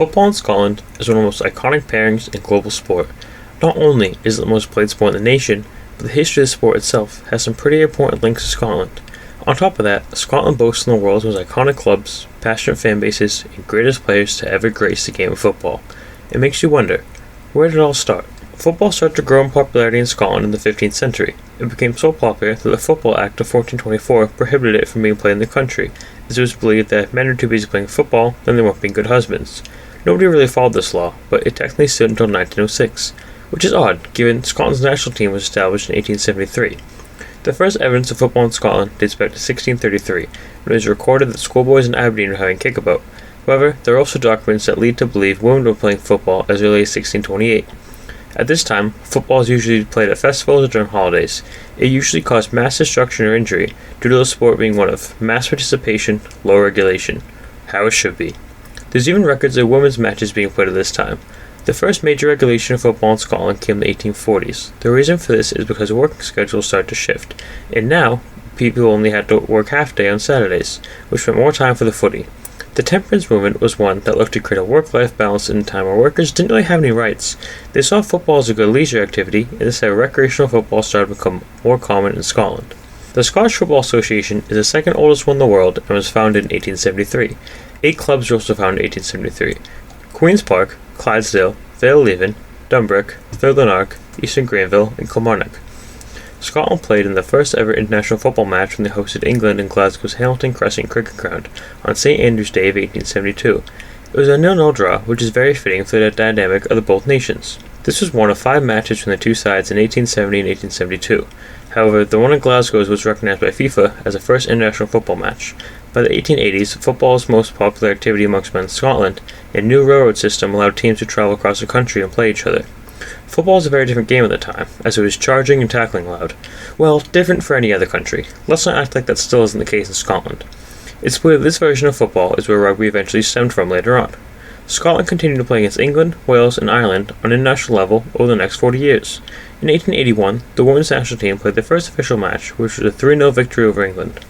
Football in Scotland is one of the most iconic pairings in global sport. Not only is it the most played sport in the nation, but the history of the sport itself has some pretty important links to Scotland. On top of that, Scotland boasts one of the world's most iconic clubs, passionate fan bases, and greatest players to ever grace the game of football. It makes you wonder, where did it all start? Football started to grow in popularity in Scotland in the 15th century. It became so popular that the Football Act of 1424 prohibited it from being played in the country, as it was believed that if men were too busy playing football, then they weren't being good husbands. Nobody really followed this law, but it technically stood until 1906, which is odd, given Scotland's national team was established in 1873. The first evidence of football in Scotland dates back to 1633, when it was recorded that schoolboys in Aberdeen were having kickabout. However, there are also documents that lead to believe women were playing football as early as 1628. At this time, football is usually played at festivals or during holidays. It usually caused mass destruction or injury, due to the sport being one of mass participation, low regulation. How it should be. There's even records of women's matches being played at this time. The first major regulation of football in Scotland came in the 1840s. The reason for this is because working schedules started to shift, and now people only had to work half day on Saturdays, which meant more time for the footy. The temperance movement was one that looked to create a work-life balance in a time where workers didn't really have any rights. They saw football as a good leisure activity, and this is how recreational football started to become more common in Scotland. The Scottish Football Association is the second oldest one in the world and was founded in 1873. 8 clubs were also founded in 1873. Queen's Park, Clydesdale, Vale Leven, Dumbreck, Thurlanark, Eastern Granville, and Kilmarnock. Scotland played in the first ever international football match when they hosted England in Glasgow's Hamilton Crescent Cricket Ground on St Andrew's Day of 1872. It was a 0-0 draw, which is very fitting for the dynamic of the both nations. This was one of 5 matches between the two sides in 1870 and 1872. However, the one in Glasgow was recognized by FIFA as the first international football match. By the 1880s, football's most popular activity amongst men in Scotland, and a new railroad system allowed teams to travel across the country and play each other. Football was a very different game at the time, as it was charging and tackling allowed. Well, different for any other country. Let's not act like that still isn't the case in Scotland. It's believed this version of football is where rugby eventually stemmed from later on. Scotland continued to play against England, Wales, and Ireland on international level over the next 40 years. In 1881, the women's national team played their first official match, which was a 3-0 victory over England.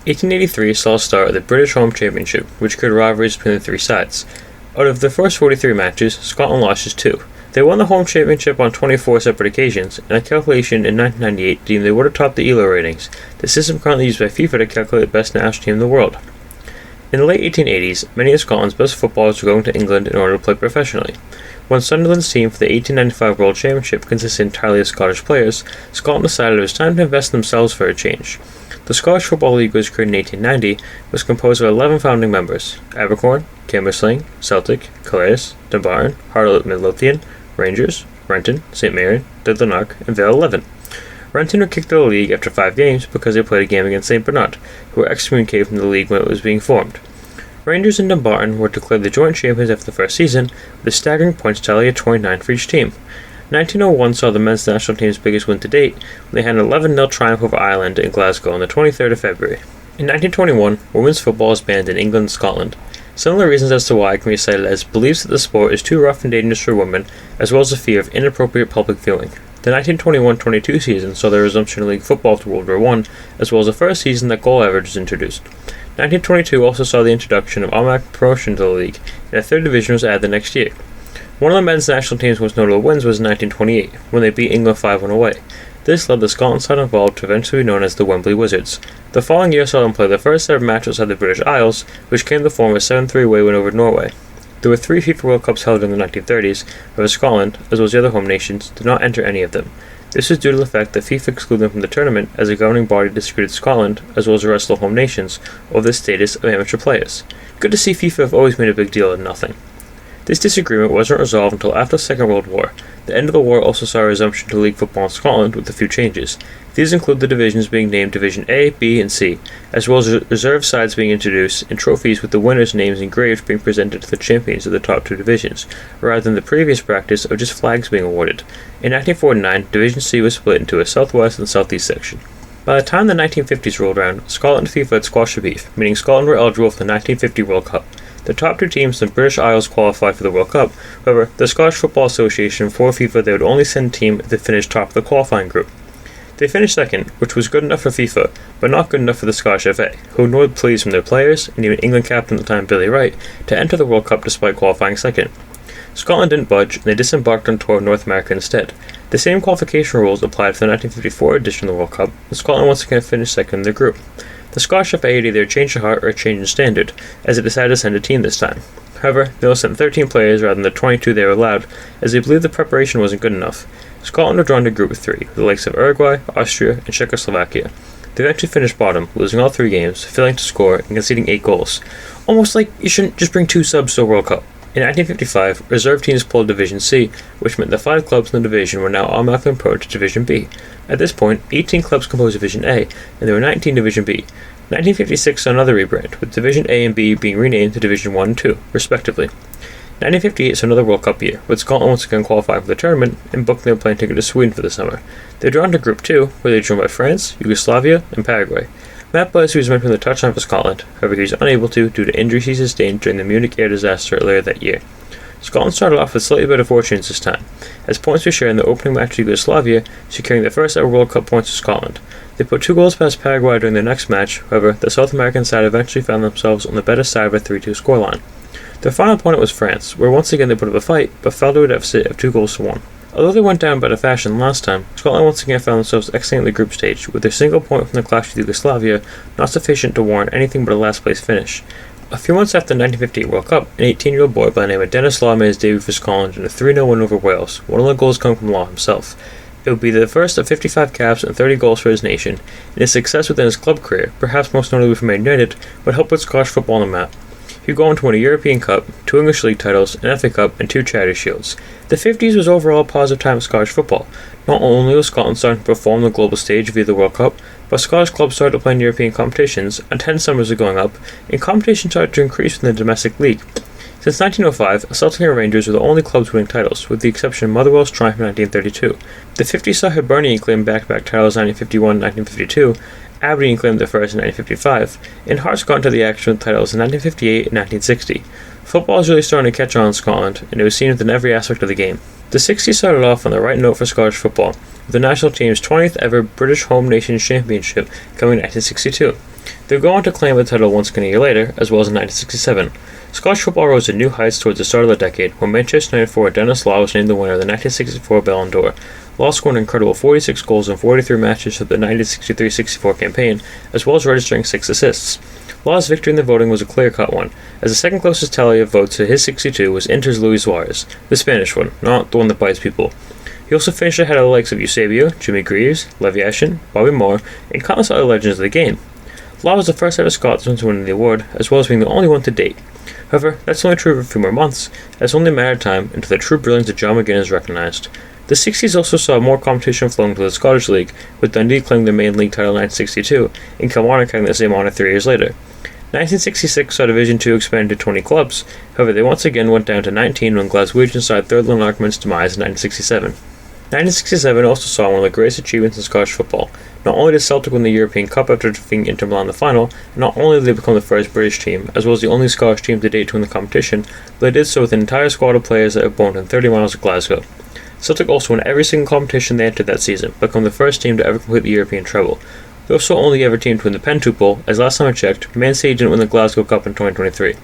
1883 saw the start of the British Home Championship, which created rivalries between the three sides. Out of the first 43 matches, Scotland lost just 2. They won the home championship on 24 separate occasions, and a calculation in 1998 deemed they would have topped the ELO ratings, the system currently used by FIFA to calculate the best national team in the world. In the late 1880s, many of Scotland's best footballers were going to England in order to play professionally. When Sunderland's team for the 1895 World Championship consisted entirely of Scottish players, Scotland decided it was time to invest in themselves for a change. The Scottish Football League was created in 1890, was composed of 11 founding members: Abercorn, Cambuslang, Celtic, Calares, Dumbarton, Harlot Midlothian, Rangers, Renton, St Mirren, Thurlanark, and Vale Leven. Renton were kicked out of the league after 5 games because they played a game against St Bernard, who were excommunicated from the league when it was being formed. Rangers and Dumbarton were declared the joint champions after the first season, with a staggering points tally of 29 for each team. 1901 saw the men's national team's biggest win to date, when they had an 11-0 triumph over Ireland in Glasgow on the 23rd of February. In 1921, women's football was banned in England and Scotland. Similar reasons as to why can be cited as beliefs that the sport is too rough and dangerous for women, as well as a fear of inappropriate public viewing. The 1921-22 season saw the resumption of league football after World War I, as well as the first season that goal average was introduced. 1922 also saw the introduction of automatic promotion to the league, and a 3rd division was added the next year. One of the men's national team's most notable wins was in 1928, when they beat England 5-1 away. This led the Scotland side involved to eventually be known as the Wembley Wizards. The following year saw them play their first ever match outside the British Isles, which came to form a 7-3 away win over Norway. There were 3 FIFA World Cups held in the 1930s, however Scotland, as well as the other home nations, did not enter any of them. This was due to the fact that FIFA excluded them from the tournament as a governing body disagreed with Scotland, as well as the rest of the home nations, over the status of amateur players. Good to see FIFA have always made a big deal of nothing. This disagreement wasn't resolved until after the Second World War. The end of the war also saw a resumption to league football in Scotland with a few changes. These include the divisions being named Division A, B, and C, as well as reserve sides being introduced, and trophies with the winners' names engraved being presented to the champions of the top 2 divisions, rather than the previous practice of just flags being awarded. In 1949, Division C was split into a southwest and southeast section. By the time the 1950s rolled around, Scotland and FIFA had squashed the beef, meaning Scotland were eligible for the 1950 World Cup. The top 2 teams in the British Isles qualified for the World Cup. However, the Scottish Football Association informed FIFA they would only send a team if they finished top of the qualifying group. They finished second, which was good enough for FIFA, but not good enough for the Scottish FA, who ignored pleas from their players, and even England captain at the time Billy Wright, to enter the World Cup despite qualifying second. Scotland didn't budge, and they disembarked on tour of North America instead. The same qualification rules applied for the 1954 edition of the World Cup, and Scotland once again finished second in their group. The Scottish FA had either changed their heart or a change in standard, as it decided to send a team this time. However, they only sent 13 players rather than the 22 they were allowed, as they believed the preparation wasn't good enough. Scotland were drawn to Group 3, with the likes of Uruguay, Austria, and Czechoslovakia. They eventually finished bottom, losing all 3 games, failing to score, and conceding 8 goals. Almost like you shouldn't just bring 2 subs to a World Cup. In 1955, reserve teams pulled Division C, which meant the 5 clubs in the division were now automatically promoted to Division B. At this point, 18 clubs composed Division A, and there were 19 in Division B. 1956 saw another rebrand, with Division A and B being renamed to Division 1 and 2, respectively. 1958 saw another World Cup year, with Scotland once again qualifying for the tournament and booking their plane ticket to Sweden for the summer. They were drawn to Group 2, where they were joined by France, Yugoslavia, and Paraguay. Matt Busby was meant to win the touchline for Scotland, however he was unable to due to injuries he sustained during the Munich air disaster earlier that year. Scotland started off with slightly better fortunes this time, as points were shared in the opening match to Yugoslavia, securing their first ever World Cup points for Scotland. They put 2 goals past Paraguay during their next match, however, the South American side eventually found themselves on the better side of a 3-2 scoreline. Their final opponent was France, where once again they put up a fight, but fell to a deficit of 2-1. Although they went down better fashion last time, Scotland once again found themselves exiting the group stage, with their single point from the clash with Yugoslavia not sufficient to warrant anything but a last place finish. A few months after the 1958 World Cup, an 18-year-old boy by the name of Denis Law made his debut for Scotland in a 3-0 win over Wales, one of the goals coming from Law himself. It would be the first of 55 caps and 30 goals for his nation, and his success within his club career, perhaps most notably for Man United, would help put Scottish football on the map. He would go on to win a European Cup, 2 English League titles, an FA Cup, and 2 Charity Shields. The 50s was overall a positive time for Scottish football. Not only was Scotland starting to perform on the global stage via the World Cup, but Scottish clubs started to play in European competitions, attendance numbers were going up, and competition started to increase within the domestic league. Since 1905, Celtic and Rangers were the only clubs winning titles, with the exception of Motherwell's triumph in 1932. The 50s saw Hibernian claim back-to-back titles in 1951 and 1952, Aberdeen claimed their first in 1955, and Hearts got into the action with titles in 1958 and 1960. Football was really starting to catch on in Scotland, and it was seen within every aspect of the game. The 60s started off on the right note for Scottish football, with the national team's 20th ever British Home Nations Championship coming in 1962. They would go on to claim the title once again a year later, as well as in 1967. Scottish football rose to new heights towards the start of the decade, when Manchester United forward Denis Law was named the winner of the 1964 Ballon d'Or. Law scored an incredible 46 goals in 43 matches for the 1963-64 campaign, as well as registering 6 assists. Law's victory in the voting was a clear-cut one, as the second closest tally of votes to his 62 was Inter's Luis Suarez, the Spanish one, not the one that bites people. He also finished ahead of the likes of Eusebio, Jimmy Greaves, Levi Eshin, Bobby Moore, and countless other legends of the game. Law was the first ever Scotsman to win the award, as well as being the only one to date. However, that's only true for a few more months, as it's only a matter of time until the true brilliance of John McGinn is recognised. The 60s also saw more competition flowing to the Scottish League, with Dundee claiming their main league title in 1962, and Kilmarnock getting the same honour 3 years later. 1966 saw Division 2 expand to 20 clubs, however they once again went down to 19 when Glaswegian side Third Lanarkman's demise in 1967. 1967 also saw one of the greatest achievements in Scottish football. Not only did Celtic win the European Cup after defeating Inter Milan in the final, and not only did they become the first British team, as well as the only Scottish team to date to win the competition, but they did so with an entire squad of players that have born in 30 miles of Glasgow. Celtic also won every single competition they entered that season, becoming the first team to ever complete the European treble. They also only ever team to win the pentuple, as last time I checked, Man City didn't win the Glasgow Cup in 2023.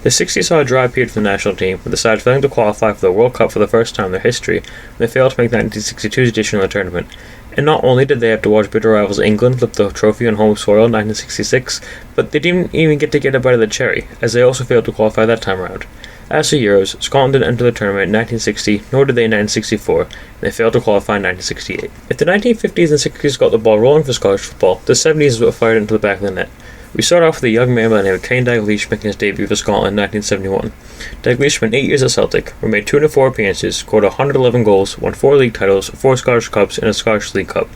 The 60s saw a dry period for the national team, with the side failing to qualify for the World Cup for the first time in their history, when they failed to make the 1962's edition of the tournament. And not only did they have to watch bitter rivals England lift the trophy on home soil in 1966, but they didn't even get a bite of the cherry, as they also failed to qualify that time around. As for Euros, Scotland didn't enter the tournament in 1960, nor did they in 1964, and they failed to qualify in 1968. If the 1950s and 60s got the ball rolling for Scottish football, the 70s is what fired into the back of the net. We start off with a young man by the name of Kenny Dalglish making his debut for Scotland in 1971. Dalglish spent 8 years at Celtic, where he made 204 appearances, scored 111 goals, won 4 league titles, 4 Scottish Cups, and a Scottish League Cup.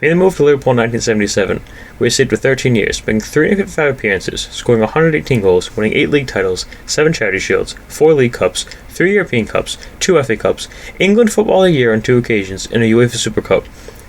He made the move to Liverpool in 1977, where he stayed for 13 years, making 355 appearances, scoring 118 goals, winning 8 league titles, 7 Charity Shields, 4 League Cups, 3 European Cups, 2 FA Cups, England Football of the Year on 2 occasions, and a UEFA Super Cup.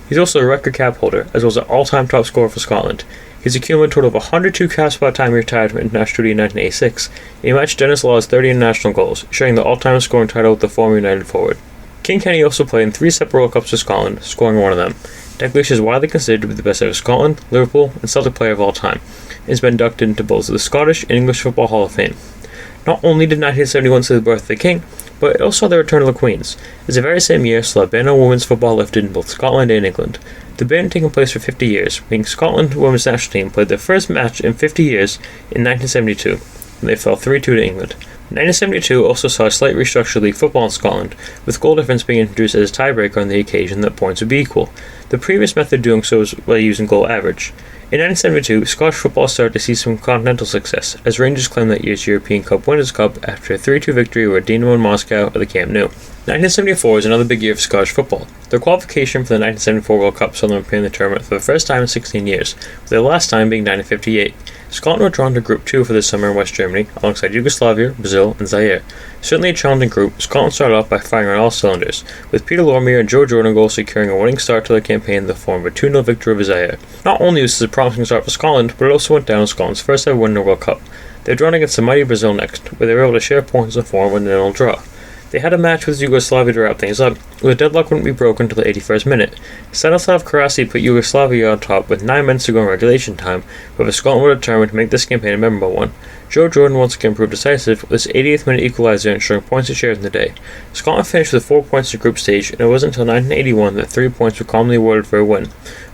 He's also a record cap holder, as well as an all-time top scorer for Scotland. He's accumulated a total of 102 caps by the time he retired from international duty in 1986, and he matched Denis Law's 30 international goals, sharing the all-time scoring title with the former United forward. King Kenny also played in 3 separate World Cups for Scotland, scoring one of them. Dalglish is widely considered to be the best out of Scotland, Liverpool, and Celtic player of all time, and has been inducted into both the Scottish and English Football Hall of Fame. Not only did 1971 see the birth of the King, but it also saw the return of the Queens, as the very same year saw a ban on women's football lifted in both Scotland and England. The ban had taken place for 50 years, meaning Scotland women's national team played their first match in 50 years in 1972, when they fell 3-2 to England. 1972 also saw a slight restructure of league football in Scotland, with goal difference being introduced as a tiebreaker on the occasion that points would be equal. The previous method of doing so was by using goal average. In 1972, Scottish football started to see some continental success, as Rangers claimed that year's European Cup Winners' Cup after a 3-2 victory over Dinamo in Moscow at the Camp Nou. 1974 was another big year for Scottish football. Their qualification for the 1974 World Cup saw them appear in the tournament for the first time in 16 years, with their last time being 1958. Scotland were drawn to Group 2 for this summer in West Germany, alongside Yugoslavia, Brazil, and Zaire. Certainly a challenging group, Scotland started off by firing on all cylinders, with Peter Lorimer and Joe Jordan goals securing a winning start to their campaign in the form of a 2-0 victory over Zaire. Not only was this a promising start for Scotland, but it also went down as Scotland's first ever win in the World Cup. They were drawn against the mighty Brazil next, where they were able to share points and form with a 0 draw. They had a match with Yugoslavia to wrap things up, where the deadlock wouldn't be broken until the 81st minute. Stanislav Karasi put Yugoslavia on top with 9 minutes to go in regulation time, however Scotland were determined to make this campaign a memorable one. Joe Jordan once again proved decisive, with his 80th minute equaliser ensuring points and shares in the day. Scotland finished with 4 points in the group stage, and it wasn't until 1981 that 3 points were commonly awarded for a win,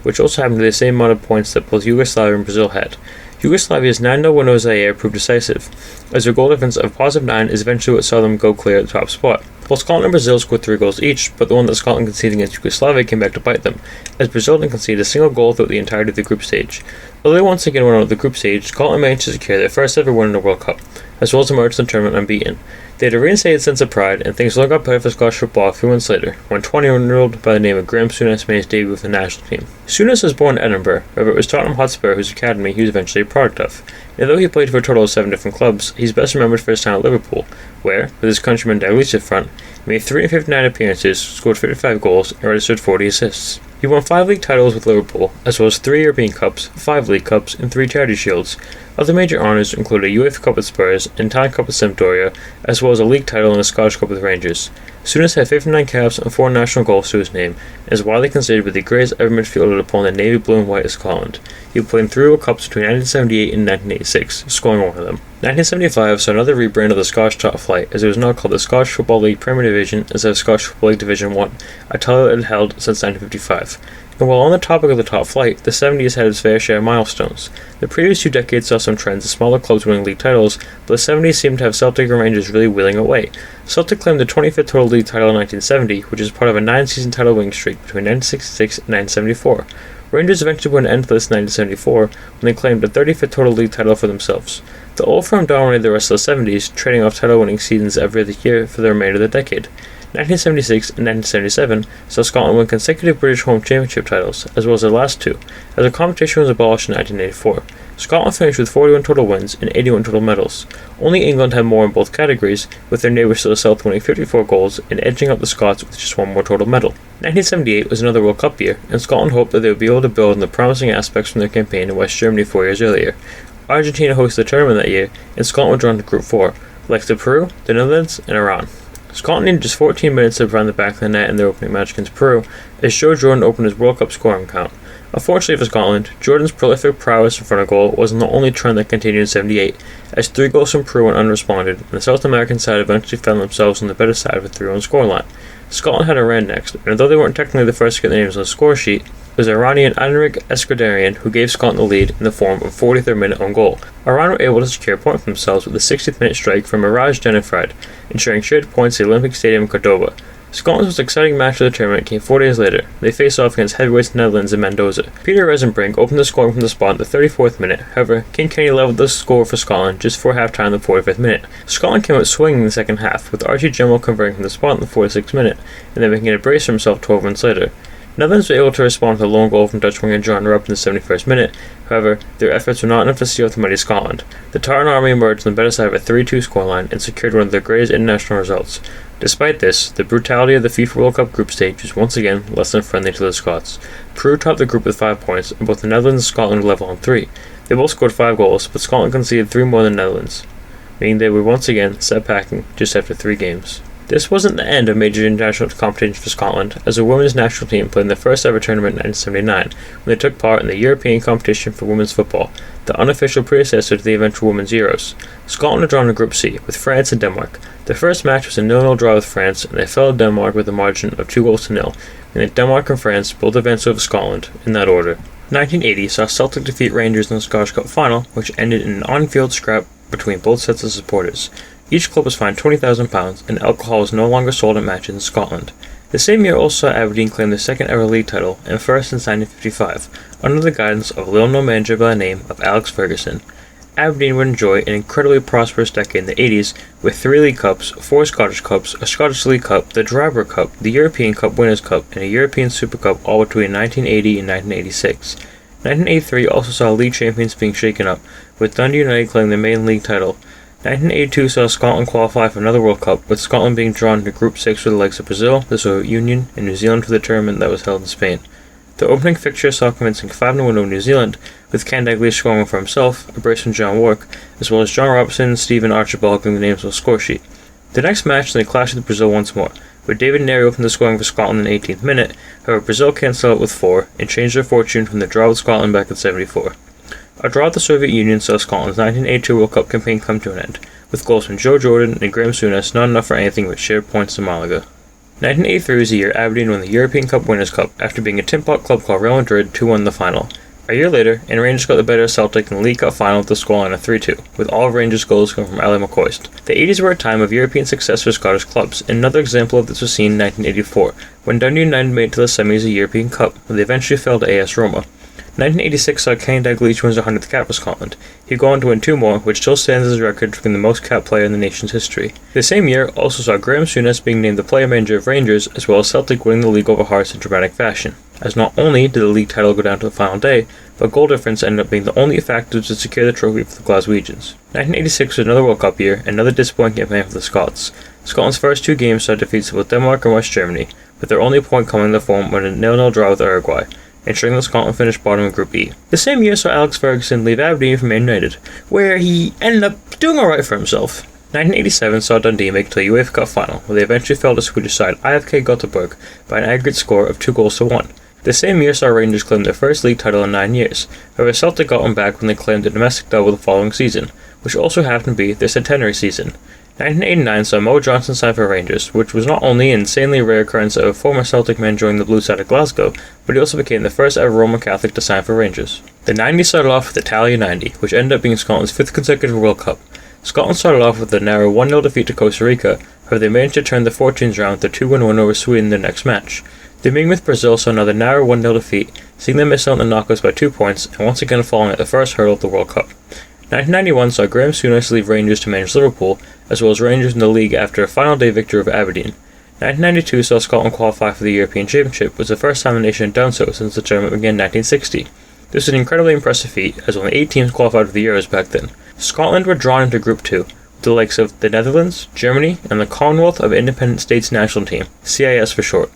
which also happened to be the same amount of points that both Yugoslavia and Brazil had. Yugoslavia's 9-0 win over Zaire proved decisive, as their goal difference of +9 is eventually what saw them go clear at the top spot. Both Scotland and Brazil scored 3 goals each, but the one that Scotland conceded against Yugoslavia came back to bite them, as Brazil didn't concede a single goal throughout the entirety of the group stage. Although they once again went out of the group stage, Scotland managed to secure their first ever win in the World Cup, as well as emerged in the tournament unbeaten. They had a reinstated sense of pride, and things only got better for Scottish football a few months later, when 20-year-old by the name of Graham Souness made his debut with the national team. Souness was born in Edinburgh, however it was Tottenham Hotspur whose academy he was eventually a product of. And though he played for a total of 7 different clubs, he's best remembered for his time at Liverpool, where, with his countryman Dalglish up front, he made 359 appearances, scored 55 goals, and registered 40 assists. He won 5 league titles with Liverpool, as well as 3 European Cups, 5 League Cups, and 3 Charity Shields. Other major honours include a UEFA Cup with Spurs, an Italian Cup with Sampdoria, as well as a league title and a Scottish Cup with Rangers. Souness had 59 caps and 4 national goals to his name, and is widely considered to be the greatest ever midfielder to play in the navy blue and white of Scotland. He played in 3 World Cups between 1978 and 1986, scoring one of them. 1975 saw another rebrand of the Scottish top flight, as it was now called the Scottish Football League Premier Division instead of Scottish Football League Division 1, a title it had held since 1955. And while on the topic of the top flight, the 70s had its fair share of milestones. The previous 2 decades saw some trends of smaller clubs winning league titles, but the 70s seemed to have Celtic and Rangers really wheeling away. Celtic claimed the 25th total league title in 1970, which is part of a 9-season title winning streak between 1966 and 1974. Rangers eventually put an end to this in 1974 when they claimed a 35th total league title for themselves. The old firm dominated the rest of the 70s, trading off title-winning seasons every other year for the remainder of the decade. 1976 and 1977 saw Scotland win consecutive British Home Championship titles, as well as their last 2, as the competition was abolished in 1984. Scotland finished with 41 total wins and 81 total medals. Only England had more in both categories, with their neighbours to the south winning 54 goals and edging up the Scots with just 1 more total medal. 1978 was another World Cup year, and Scotland hoped that they would be able to build on the promising aspects from their campaign in West Germany 4 years earlier. Argentina hosted the tournament that year, and Scotland were drawn to Group 4, like to Peru, the Netherlands, and Iran. Scotland needed just 14 minutes to find the back of the net in their opening match against Peru, as Joe Jordan opened his World Cup scoring count. Unfortunately for Scotland, Jordan's prolific prowess in front of goal wasn't the only trend that continued in 78, as 3 goals from Peru went unresponded, and the South American side eventually found themselves on the better side of a 3-1 scoreline. Scotland had Iran next, and although they weren't technically the first to get their names on the score sheet, it was Iranian Anrik Eskandarian who gave Scotland the lead in the form of a 43rd minute own goal. Iran were able to secure a point for themselves with a 60th minute strike from Miraj Denifrad, ensuring shared points at the Olympic Stadium in Cordoba. Scotland's most exciting match of the tournament came 4 days later. They faced off against heavyweights Netherlands in Mendoza. Peter Rezenbrink opened the scoring from the spot in the 34th minute. However, King Kenny leveled the score for Scotland just before halftime in the 45th minute. Scotland came out swinging in the second half, with Archie Gemmill converting from the spot in the 46th minute, and then making a brace for himself 12 minutes later. Netherlands were able to respond to a lone goal from Dutch winger John Rupp in the 71st minute. However, their efforts were not enough to seal the mighty Scotland. The Tartan Army emerged on the better side of a 3-2 scoreline and secured one of their greatest international results. Despite this, the brutality of the FIFA World Cup group stage was once again less than friendly to the Scots. Peru topped the group with 5 points, and both the Netherlands and Scotland were level on 3. They both scored 5 goals, but Scotland conceded 3 more than the Netherlands, meaning they were once again set packing just after 3 games. This wasn't the end of major international competition for Scotland, as the women's national team played in their first ever tournament in 1979, when they took part in the European competition for women's football, the unofficial predecessor to the eventual Women's Euros. Scotland had drawn in Group C, with France and Denmark. Their first match was a 0-0 draw with France, and they fell to Denmark with a margin of 2-0, and Denmark and France both advanced over Scotland, in that order. 1980 saw Celtic defeat Rangers in the Scottish Cup final, which ended in an on-field scrap between both sets of supporters. Each club was fined £20,000, and alcohol was no longer sold at matches in Scotland. The same year also saw Aberdeen claim their second ever league title, and first since 1955, under the guidance of a little-known manager by the name of Alex Ferguson. Aberdeen would enjoy an incredibly prosperous decade in the 80s, with 3 League Cups, 4 Scottish Cups, a Scottish League Cup, the Drabber Cup, the European Cup Winners' Cup, and a European Super Cup all between 1980 and 1986. 1983 also saw league champions being shaken up, with Dundee United claiming their main league title. 1982 saw Scotland qualify for another World Cup, with Scotland being drawn to Group 6 with the likes of Brazil, the Soviet Union, and New Zealand for the tournament that was held in Spain. The opening fixture saw a convincing 5-0 win over New Zealand, with Kenny Dalglish scoring for himself, a brace from John Wark, as well as John Robertson and Stephen Archibald giving the names on the score sheet. The next match, they clashed with Brazil once more, where David Nery opened the scoring for Scotland in the 18th minute. However, Brazil cancelled out with 4, and changed their fortune from the draw with Scotland back in 74. A draw with the Soviet Union saw Scotland's 1982 World Cup campaign come to an end, with goals from Joe Jordan and Graham Souness not enough for anything but shared points to Malaga. 1983 was the year Aberdeen won the European Cup Winners' Cup after being a tin pot club called Real Madrid 2-1 in the final. A year later, and Rangers got the better of Celtic in the League Cup final with the scoreline of 3-2, with all of Rangers' goals coming from Ali McCoist. The 80s were a time of European success for Scottish clubs, and another example of this was seen in 1984, when Dundee United made it to the semis of the European Cup, where they eventually fell to AS Roma. 1986 saw Kenny Dalglish win his 100th cap for Scotland. He would go on to win 2 more, which still stands as a record for being the most cap player in the nation's history. The same year also saw Graham Souness being named the player manager of Rangers, as well as Celtic winning the league over Hearts in dramatic fashion, as not only did the league title go down to the final day, but goal difference ended up being the only factor to secure the trophy for the Glaswegians. 1986 was another World Cup year, and another disappointing campaign for the Scots. Scotland's first 2 games saw defeats of both Denmark and West Germany, with their only point coming in the form of a 0-0 draw with Uruguay, ensuring that Scotland finished bottom of Group E. The same year saw Alex Ferguson leave Aberdeen for Man United, where he ended up doing alright for himself. 1987 saw Dundee make it to the UEFA Cup final, where they eventually fell to Swedish side IFK Göteborg by an aggregate score of 2-1. The same year saw Rangers claim their first league title in 9 years. However, Celtic got one back when they claimed a domestic double the following season, which also happened to be their centenary season. 1989 saw Mo Johnson sign for Rangers, which was not only an insanely rare occurrence of a former Celtic man joining the blue side of Glasgow, but he also became the first ever Roman Catholic to sign for Rangers. The 90s started off with the Italia 90, which ended up being Scotland's 5th consecutive World Cup. Scotland started off with a narrow 1-0 defeat to Costa Rica, however they managed to turn their fortunes around with a 2-1 win over Sweden in their next match. The meeting with Brazil saw another narrow 1-0 defeat, seeing them miss out on the knockouts by 2 points, and once again falling at the first hurdle of the World Cup. 1991 saw Graham Souness leave Rangers to manage Liverpool, as well as Rangers in the league after a final day victory over Aberdeen. 1992 saw Scotland qualify for the European Championship, which was the first time the nation had done so since the tournament began in 1960. This was an incredibly impressive feat, as only 8 teams qualified for the Euros back then. Scotland were drawn into Group 2, with the likes of the Netherlands, Germany, and the Commonwealth of Independent States National Team, CIS for short.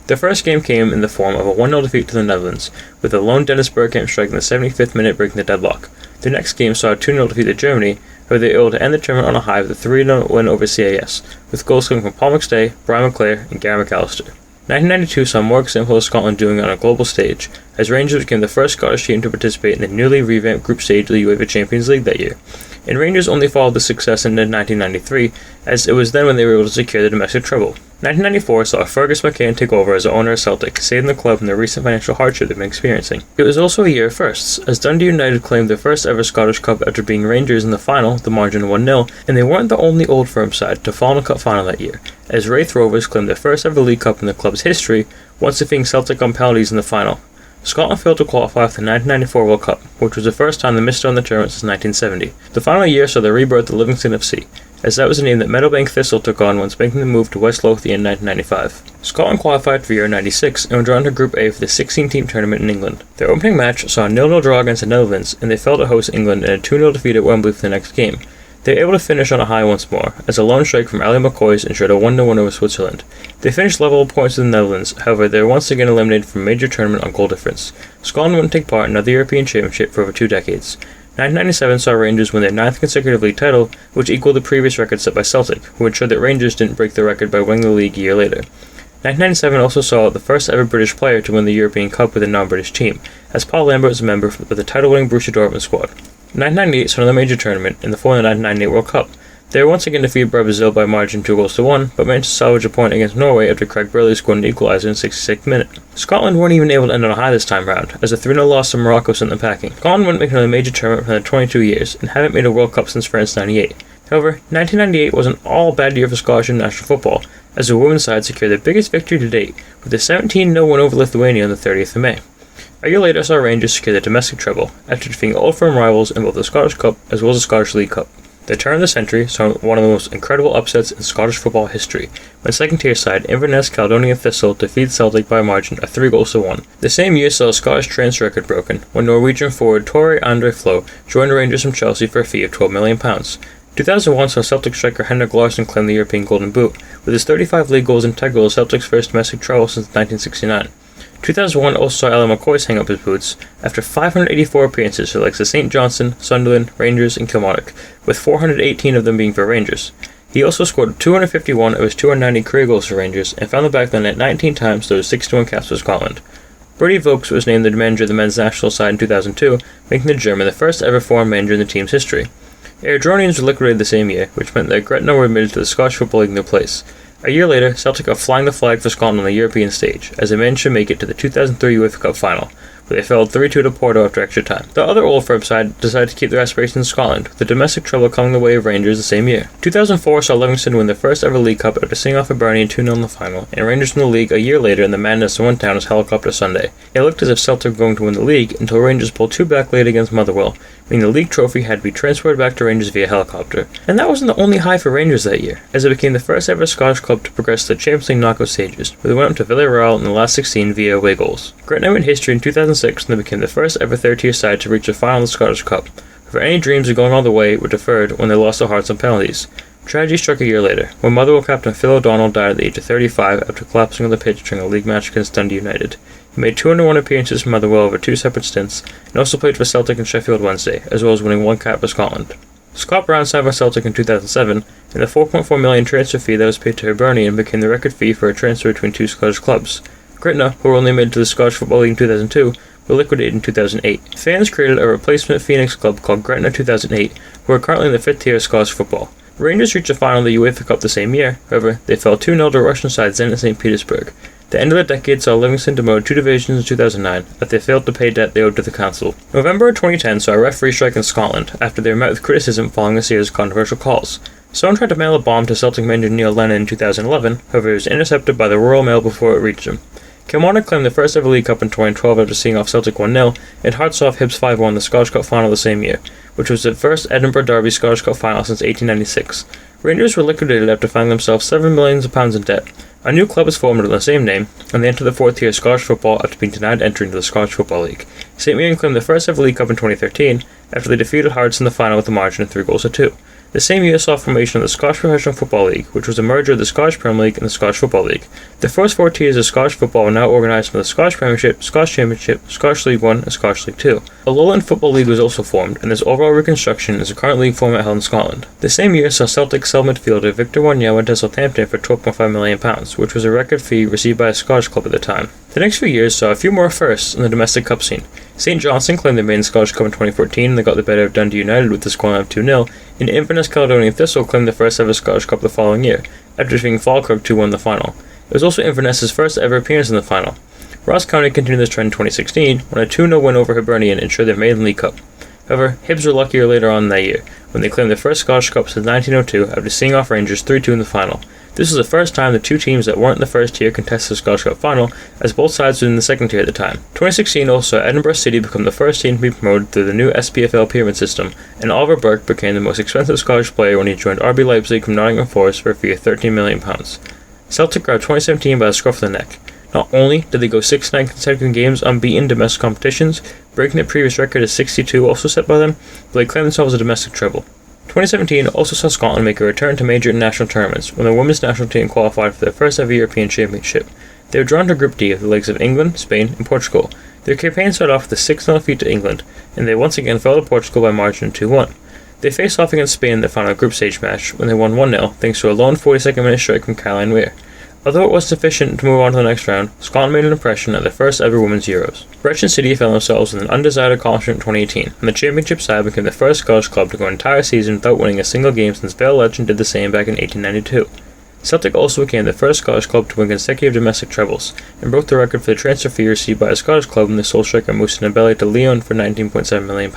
Their first game came in the form of a 1-0 defeat to the Netherlands, with a lone Dennis Bergkamp strike in the 75th minute breaking the deadlock. The next game saw a 2-0 defeat to Germany, where they were able to end the tournament on a high with a 3-0 win over CIS, with goals coming from Paul McStay, Brian McClare, and Gary McAllister. 1992 saw more examples of Scotland doing it on a global stage, as Rangers became the first Scottish team to participate in the newly revamped group stage of the UEFA Champions League that year. And Rangers only followed this success into 1993, as it was then when they were able to secure the domestic treble. 1994 saw Fergus McGinn take over as the owner of Celtic, saving the club from the recent financial hardship they've been experiencing. It was also a year of firsts, as Dundee United claimed their first ever Scottish Cup after beating Rangers in the final, the margin of 1-0, and they weren't the only Old Firm side to fall in the cup final that year, as Wraith Rovers claimed their first ever League Cup in the club's history, once defeating Celtic on penalties in the final. Scotland failed to qualify for the 1994 World Cup, which was the first time they missed out on the tournament since 1970. The final year saw the rebirth of Livingston FC, as that was a name that Meadowbank Thistle took on once making the move to West Lothian in 1995. Scotland qualified for Euro 96 and were drawn to Group A for the 16-team tournament in England. Their opening match saw a 0-0 draw against the Netherlands, and they failed to host England in a 2-0 defeat at Wembley for the next game. They were able to finish on a high once more, as a lone strike from Ali McCoist ensured a 1-1 over Switzerland. They finished level points with the Netherlands, however they were once again eliminated from a major tournament on goal difference. Scotland wouldn't take part in another European Championship for over 2 decades. 1997 saw Rangers win their 9th consecutive league title, which equaled the previous record set by Celtic, who ensured that Rangers didn't break the record by winning the league a year later. 1997 also saw the first ever British player to win the European Cup with a non-British team, as Paul Lambert was a member of the title-winning Borussia Dortmund squad. 1998 saw another major tournament in the form of the 1998 World Cup. They were once again defeated by Brazil by a margin 2-1, but managed to salvage a point against Norway after Craig Burley scored an equaliser in the 66th minute. Scotland weren't even able to end on a high this time round, as a 3-0 loss to Morocco sent them packing. Scotland wouldn't make another major tournament for another 22 years, and haven't made a World Cup since France '98. However, 1998 was an all-bad year for Scottish international football, as the women's side secured their biggest victory to date, with a 17-0 win over Lithuania on the 30th of May. A year later saw Rangers secure their domestic treble, after defeating old firm rivals in both the Scottish Cup as well as the Scottish League Cup. The turn of the century saw one of the most incredible upsets in Scottish football history, when second-tier side Inverness Caledonian Thistle defeated Celtic by a margin of 3-1. The same year saw a Scottish transfer record broken, when Norwegian forward Tore André Flo joined Rangers from Chelsea for a fee of £12 million. 2001 saw Celtic striker Henrik Larsson claim the European Golden Boot, with his 35 league goals integral to Celtic's first domestic treble since 1969. 2001 also saw Alan McCoy hang up his boots after 584 appearances for the likes of St Johnstone, Sunderland, Rangers and Kilmarnock, with 418 of them being for Rangers. He also scored 251 of his 290 career goals for Rangers and found the back of the net 19 times through his 61 caps for Scotland. Bertie Vogts was named the manager of the men's national side in 2002, making the German the first ever foreign manager in the team's history. Airdronians were liquidated the same year, which meant that Gretna were admitted to the Scottish Football League in their place. A year later, Celtic are flying the flag for Scotland on the European stage, as they managed to make it to the 2003 UEFA Cup final, where they fell 3-2 to Porto after extra time. The other Old Firm side decided to keep their aspirations in Scotland, with the domestic treble coming the way of Rangers the same year. 2004 saw Livingston win their first ever League Cup after seeing off Hibernian 2-0 in the final, and Rangers in the league a year later in the madness that went down as Helicopter Sunday. It looked as if Celtic were going to win the league until Rangers pulled 2 back late against Motherwell, meaning the league trophy had to be transferred back to Rangers via helicopter. And that wasn't the only high for Rangers that year, as it became the first ever Scottish club to progress to the Champions League knockout stages, where they went up to Villarreal in the last 16 via away goals. Gretna made history in 2006 when they became the first ever third-tier side to reach the final of the Scottish Cup. For any dreams of going all the way were deferred when they lost their hearts on penalties. Tragedy struck a year later, when Motherwell captain Phil O'Donnell died at the age of 35 after collapsing on the pitch during a league match against Dundee United. He made 201 appearances for Motherwell over 2 separate stints, and also played for Celtic and Sheffield Wednesday, as well as winning 1 cap for Scotland. Scott Brown signed by Celtic in 2007, and the $4.4 million transfer fee that was paid to Hibernian became the record fee for a transfer between 2 Scottish clubs. Gretna, who were only admitted to the Scottish Football League in 2002, were liquidated in 2008. Fans created a replacement Phoenix club called Gretna 2008, who are currently in the 5th tier of Scottish football. Rangers reached the final of the UEFA Cup the same year, however, they fell 2-0 to Russian side Zenit St. Petersburg. The end of the decade saw Livingston demoted 2 divisions in 2009 after they failed to pay debt they owed to the council. November of 2010 saw a referee strike in Scotland after they were met with criticism following a series of controversial calls. Someone tried to mail a bomb to Celtic manager Neil Lennon in 2011, however it was intercepted by the Royal Mail before it reached him. Kilmarnock claimed the first ever League Cup in 2012 after seeing off Celtic 1-0, and Hearts saw off Hibs 5-1 in the Scottish Cup final the same year, which was the first Edinburgh Derby Scottish Cup final since 1896. Rangers were liquidated after finding themselves £7 million in debt. A new club was formed under the same name, and they entered the 4th tier of Scottish football after being denied entry into the Scottish Football League. St Mirren claimed the first ever League Cup in 2013 after they defeated Hearts in the final with a margin of 3-2. The same year saw formation of the Scottish Professional Football League, which was a merger of the Scottish Premier League and the Scottish Football League. The first 4 tiers of Scottish football are now organised into the Scottish Premiership, Scottish Championship, Scottish League 1 and Scottish League 2. A Lowland Football League was also formed, and this overall reconstruction is the current league format held in Scotland. The same year saw Celtic sell midfielder Victor Wanyama to Southampton for £12.5 million, which was a record fee received by a Scottish club at the time. The next few years saw a few more firsts in the domestic cup scene. St Johnstone claimed they made the Scottish Cup in 2014 and they got the better of Dundee United with the scoreline of 2-0, and Inverness Caledonian Thistle claimed the first ever Scottish Cup the following year, after defeating Falkirk 2-1 in the final. It was also Inverness's first ever appearance in the final. Ross County continued this trend in 2016 when a 2-0 win over Hibernian ensured their maiden League Cup. However, Hibs were luckier later on in that year, when they claimed their first Scottish Cup since 1902 after seeing off Rangers 3-2 in the final. This was the first time the 2 teams that weren't in the first tier contested the Scottish Cup final, as both sides were in the second tier at the time. 2016 also saw Edinburgh City become the first team to be promoted through the new SPFL pyramid system, and Oliver Burke became the most expensive Scottish player when he joined RB Leipzig from Nottingham Forest for a fee of £13 million. Celtic grabbed 2017 by the scruff of the neck. Not only did they go 6-9 consecutive games unbeaten in domestic competitions, breaking the previous record of 62 also set by them, but they claimed themselves a domestic treble. 2017 also saw Scotland make a return to major international tournaments when the women's national team qualified for their first ever European Championship. They were drawn to Group D of the likes of England, Spain, and Portugal. Their campaign started off with a 6-0 defeat to England, and they once again fell to Portugal by margin of 2-1. They faced off against Spain in the final group stage match, when they won 1-0 thanks to a lone 42nd minute strike from Caroline Weir. Although it was sufficient to move on to the next round, Scotland made an impression at their first ever Women's Euros. Brechin City found themselves with an undesired accomplishment in 2018, and the championship side became the first Scottish club to go an entire season without winning a single game since Vale Legend did the same back in 1892. Celtic also became the first Scottish club to win consecutive domestic trebles, and broke the record for the transfer fee received by a Scottish club when the sole striker Moussa Nabelli to Lyon for £19.7 million.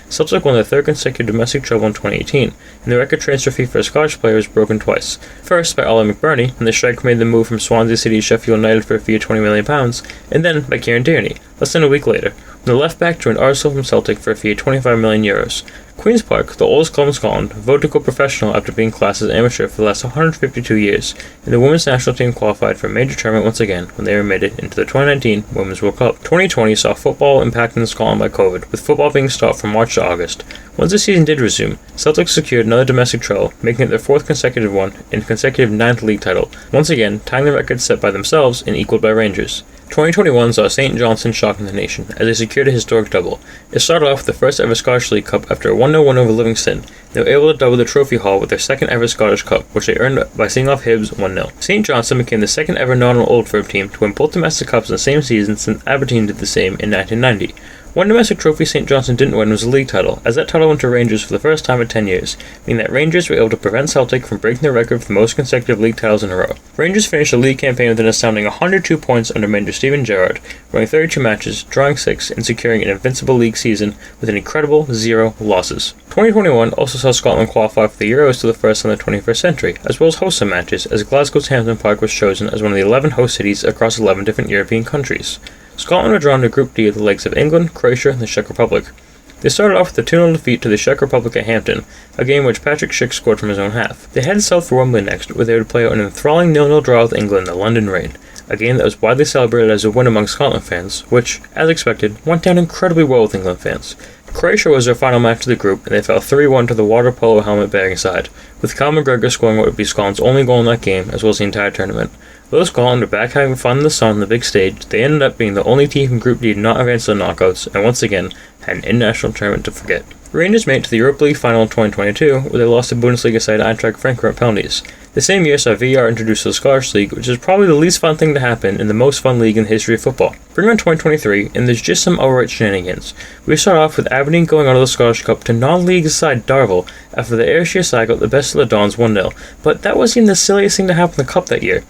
Celtic won their third consecutive domestic treble in 2018, and the record transfer fee for a Scottish player was broken twice. First by Ollie McBurney, when the striker made the move from Swansea City to Sheffield United for a fee of £20 million, and then by Kieran Tierney, less than a week later, when the left-back joined Arsenal from Celtic for a fee of €25 million. Queen's Park, the oldest club in Scotland, voted to go professional after being classed as amateur for the last 152 years, and the women's national team qualified for a major tournament once again when they were admitted into the 2019 Women's World Cup. 2020 saw football impacted in Scotland by COVID, with football being stopped from March to August. Once the season did resume, Celtic secured another domestic treble, making it their fourth consecutive one and consecutive 9th league title, once again tying the record set by themselves and equalled by Rangers. 2021 saw St Johnstone shocking the nation as they secured a historic double. It started off with the first ever Scottish League Cup after a 1-0 win over Livingston. They were able to double the trophy haul with their second ever Scottish Cup, which they earned by seeing off Hibs 1-0. St Johnstone became the second ever non-Old Firm team to win both domestic cups in the same season since Aberdeen did the same in 1990. One domestic trophy St Johnstone didn't win was a league title, as that title went to Rangers for the first time in 10 years, meaning that Rangers were able to prevent Celtic from breaking their record for the most consecutive league titles in a row. Rangers finished the league campaign with an astounding 102 points under manager Steven Gerrard, winning 32 matches, drawing 6, and securing an invincible league season with an incredible 0 losses. 2021 also saw Scotland qualify for the Euros to the first in the 21st century, as well as host some matches, as Glasgow's Hampden Park was chosen as one of the 11 host cities across 11 different European countries. Scotland were drawn to Group D with the likes of England, Croatia, and the Czech Republic. They started off with a 2-0 defeat to the Czech Republic at Hampden, a game which Patrick Schick scored from his own half. They headed south for Wembley next, where they would play out an enthralling 0-0 draw with England in the London Rain, a game that was widely celebrated as a win among Scotland fans, which, as expected, went down incredibly well with England fans. Croatia was their final match of the group, and they fell 3-1 to the water polo helmet-bearing side, with Cal McGregor scoring what would be Scotland's only goal in that game, as well as the entire tournament. Though Scotland were back having fun in the sun on the big stage, they ended up being the only team from Group D to not advance to the knockouts, and once again, had an international tournament to forget. Rangers made it to the Europa League final in 2022, where they lost to Bundesliga side Eintracht Frankfurt on penalties. The same year saw VAR introduced to the Scottish League, which is probably the least fun thing to happen in the most fun league in the history of football. Bring on 2023, and there's just some outright shenanigans. We start off with Aberdeen going out of the Scottish Cup to non-league side Darvel after the Ayrshire side got the best of the Dons 1-0, but that wasn't even the silliest thing to happen in the Cup that year.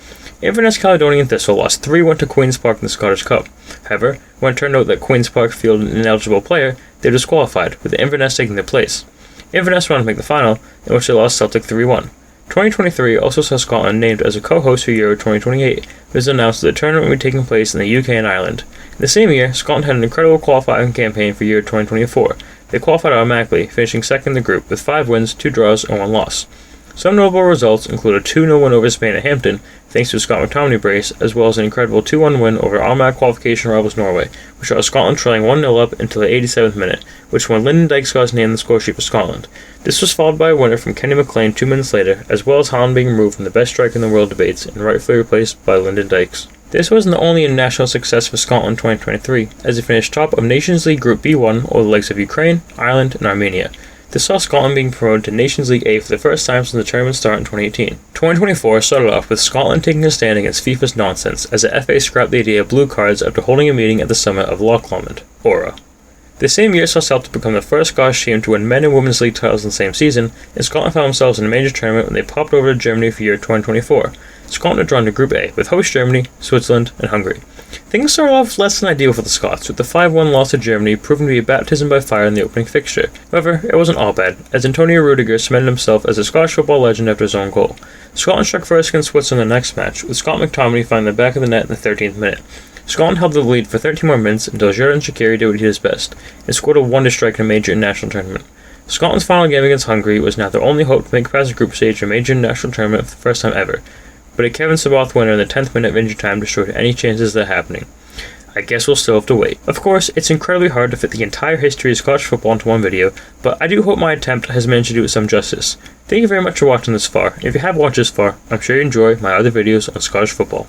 Inverness Caledonian Thistle lost 3-1 to Queen's Park in the Scottish Cup. However, when it turned out that Queen's Park fielded an ineligible player, they were disqualified, with Inverness taking their place. Inverness went on to make the final, in which they lost Celtic 3-1. 2023 also saw Scotland named as a co-host for Euro 2028. It was announced that the tournament would be taking place in the UK and Ireland. In the same year, Scotland had an incredible qualifying campaign for Euro 2024. They qualified automatically, finishing second in the group with 5 wins, 2 draws, and 1 loss. Some notable results include a 2-0 win over Spain at Hampden, thanks to a Scott McTominay brace, as well as an incredible 2-1 win over automatic qualification rivals Norway, which saw Scotland trailing 1-0 up until the 87th minute, which when Lyndon Dykes got his name on the score sheet for Scotland. This was followed by a winner from Kenny McLean 2 minutes later, as well as Haaland being removed from the best striker in the world debates and rightfully replaced by Lyndon Dykes. This wasn't the only international success for Scotland in 2023, as they finished top of Nations League Group B1 over the likes of Ukraine, Ireland, and Armenia. This saw Scotland being promoted to Nations League A for the first time since the tournament started in 2018. 2024 started off with Scotland taking a stand against FIFA's nonsense as the FA scrapped the idea of blue cards after holding a meeting at the summit of Loch Lomond, Ora. The same year saw Celtic become the first Scottish team to win men and women's league titles in the same season, and Scotland found themselves in a major tournament when they popped over to Germany for Euro 2024. Scotland had drawn to Group A, with host Germany, Switzerland, and Hungary. Things started off less than ideal for the Scots, with the 5-1 loss to Germany proving to be a baptism by fire in the opening fixture. However, it wasn't all bad, as Antonio Rudiger cemented himself as a Scottish football legend after his own goal. Scotland struck first against Switzerland in the next match, with Scott McTominay finding the back of the net in the 13th minute. Scotland held the lead for 13 more minutes until Xherdan Shaqiri did what he did his best, and scored a wonder strike in a major international tournament. Scotland's final game against Hungary was now their only hope to make it past the group stage of a major international tournament for the first time ever, but a Kevin Sabath winner in the 10th minute of injury time destroyed any chances of that happening. I guess we'll still have to wait. Of course, it's incredibly hard to fit the entire history of Scottish football into one video, but I do hope my attempt has managed to do it some justice. Thank you very much for watching this far. If you have watched this far, I'm sure you enjoy my other videos on Scottish football.